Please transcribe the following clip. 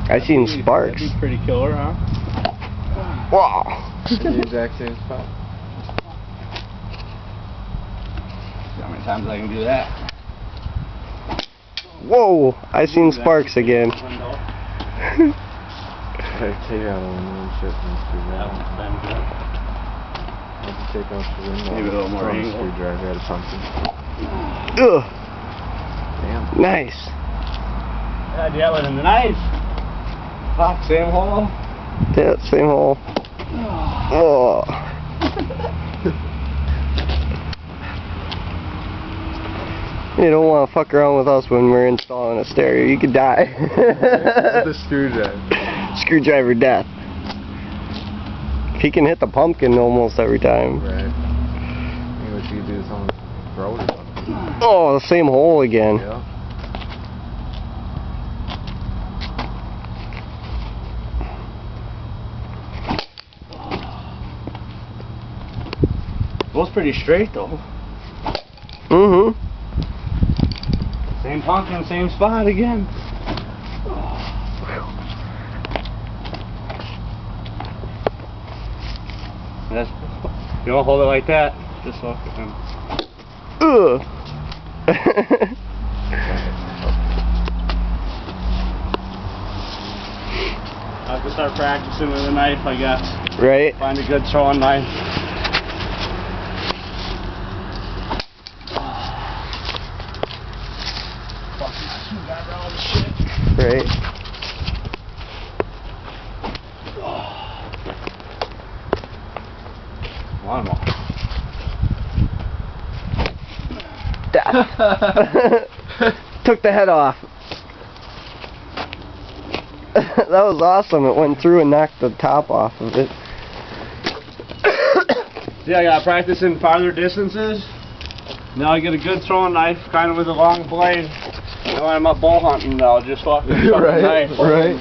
I seen sparks. That'd be pretty killer, huh? Wow. The exact same spot. How many times I can do that? Whoa! I seen sparks again. Take out aluminum and shit and screwdriver. Let's take out the window. Maybe a little more angle. Screwdriver out of something. Ugh. Damn. Nice. Yeah, do that with a knife. Fuck, same hole. Yeah, same hole. Oh. You don't want to fuck around with us when we're installing a stereo. You could die. With a screwdriver. Screwdriver death. He can hit the pumpkin almost every time. Right. Maybe what you could do is someone's throat or something. Oh, the same hole again. Yeah. Goes pretty straight though. Mm-hmm. Same pumpkin, same spot again. That's, you don't hold it like that. Just so Ugh. I have to start practicing with a knife, I guess. Right? Find a good throwing knife. Right. One more. Took the head off. That was awesome. It went through and knocked the top off of it. See, I got practicing farther distances. Now I get a good throwing knife, kind of with a long blade. And when I'm up bow hunting, I'll just fucking chuck the knife. Right.